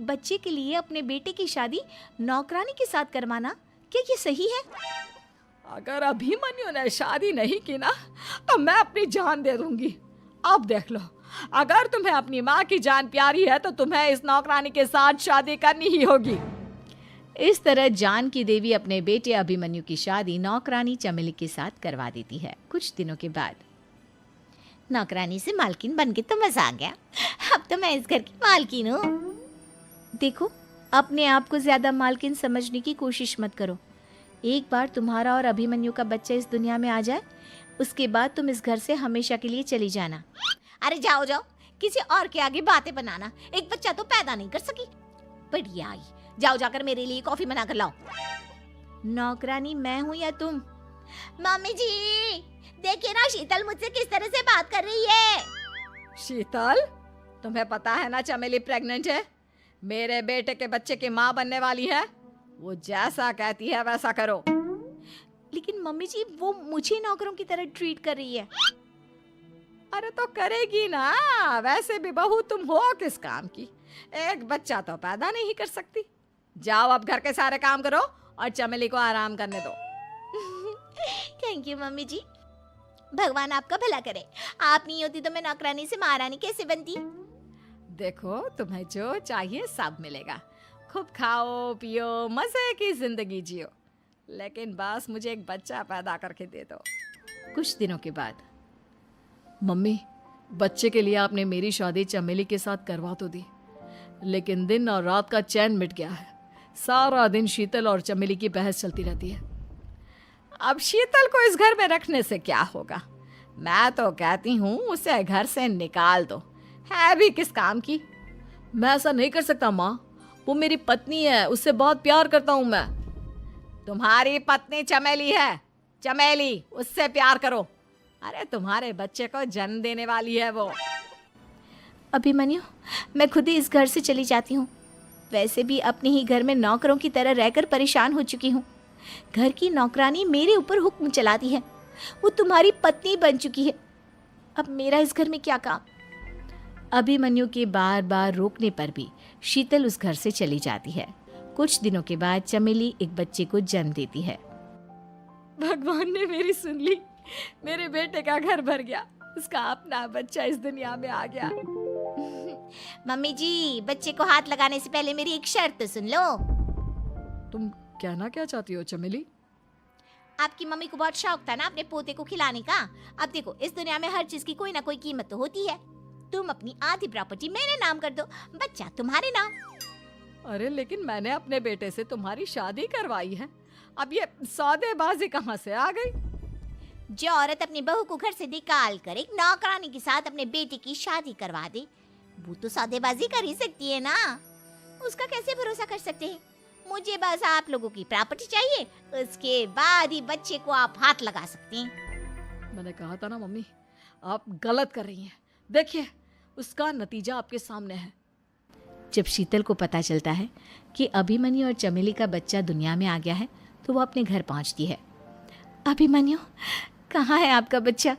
बच्चे के लिए अपने बेटे की शादी नौकरानी के साथ करवाना, क्या ये सही है? अगर अभिमन्यु ने शादी नहीं की ना तो मैं अपनी जान दे दूंगी। अब देख लो, अगर तुम्हें अपनी माँ की जान प्यारी है तो तुम्हें इस नौकरानी के साथ शादी करनी ही होगी। इस तरह जानकी देवी अपने बेटे अभिमन्यु की शादी नौकरानी चमेली के साथ करवा देती है। कुछ दिनों के बाद नौकरानी से मालकिन बन के तो मजा आ गया, अब तो मैं इस घर की मालकिन हूँ। देखो, अपने आप को ज्यादा मालकिन समझने की कोशिश मत करो। एक बार तुम्हारा और अभिमन्यु का बच्चा इस दुनिया में आ जाए, उसके बाद तुम इस घर से हमेशा के लिए चली जाना। अरे जाओ जाओ, किसी और के आगे बातें बनाना, एक बच्चा तो पैदा नहीं कर सकी। बढ़िया आई, जाओ जाकर मेरे लिए कॉफी बना कर लाओ। नौकरानी मैं हूँ या तुम? मम्मी जी देखिए ना, शीतल मुझसे किस तरह से बात कर रही है। शीतल, तुम्हें पता है ना चमेली प्रेग्नेंट है, मेरे बेटे के बच्चे की माँ बनने वाली है। वो जैसा कहती है वैसा करो। लेकिन मम्मी जी, वो मुझे नौकरों की तरह ट्रीट कर रही है। अरे तो करेगी ना, वैसे भी बहू तुम हो किस काम की, एक बच्चा तो पैदा नहीं कर सकती। जाओ अब घर के सारे काम करो और चमेली को आराम करने दो। थैंक यू मम्मी जी, भगवान आपका भला करे। आप नहीं होती तो मैं नौकरानी से महारानी कैसे बनती। देखो, तुम्हें जो चाहिए सब मिलेगा, खूब खाओ पियो, मजे की जिंदगी जियो, लेकिन बस मुझे एक बच्चा पैदा करके दे दो। कुछ दिनों के बाद मम्मी, बच्चे के लिए आपने मेरी शादी चमेली के साथ करवा तो दी, लेकिन दिन और रात का चैन मिट गया है। सारा दिन शीतल और चमेली की बहस चलती रहती है। अब शीतल को इस घर में रखने से क्या होगा? मैं तो कहती हूँ उसे घर से निकाल दो, है भी किस काम की। मैं ऐसा नहीं कर सकता माँ, वो मेरी पत्नी है, उससे बहुत प्यार करता हूँ मैं। तुम्हारी पत्नी चमेली है, चमेली, उससे प्यार करो। अरे तुम्हारे बच्चे को जन्म देने वाली है वो। अभिमन्यु, मैं खुद ही इस घर से चली जाती हूँ। वैसे भी अपने ही घर में नौकरों की तरह रहकर परेशान हो चुकी हूँ। घर की नौकरानी मेरे ऊपर हुक्म चलाती है, वो तुम्हारी पत्नी बन चुकी है। अब मेरा इस घर में क्या काम? अभिमन्यु के बार बार रोकने पर भी शीतल उस घर से चली जाती है। कुछ दिनों के बाद चमेली एक बच्चे को जन्म देती है। भगवान ने मेरी सुन ली, मेरे बेटे का घर भर गया, उसका अपना बच्चा इस दुनिया में आ गया। मम्मी जी, बच्चे को हाथ लगाने से पहले मेरी एक शर्त सुन लो। तुम कहना क्या चाहती हो चमेली? आपकी मम्मी को बहुत शौक था ना अपने पोते को खिलाने का। अब देखो, इस दुनिया में हर चीज की कोई ना कोई कीमत तो होती है। तुम अपनी आधी प्रॉपर्टी मेरे नाम कर दो, बच्चा तुम्हारे नाम। अरे लेकिन मैंने अपने बेटे से तुम्हारी शादी करवाई है, अब ये सौदेबाजी कहाँ से आ गई? जो औरत अपनी बहू को घर से निकाल कर एक नौकरानी के साथ अपने बेटे की शादी करवा दे, वो तो सौदेबाजी कर ही सकती है ना। उसका कैसे भरोसा कर सकते हैं? मुझे बस आप लोगों की प्रॉपर्टी चाहिए, उसके बाद ही बच्चे को आप हाथ लगा सकते हैं। मैंने कहा था ना मम्मी, आप गलत कर रही हैं। देखिए, उसका नतीजा आपके सामने है। जब शीतल को पता चलता है कि अभिमन्यु और चमेली का बच्चा दुनिया में आ गया है, तो वो अपने घर पहुंचती है। अभिमन्यु, कहाँ है आपका बच्चा?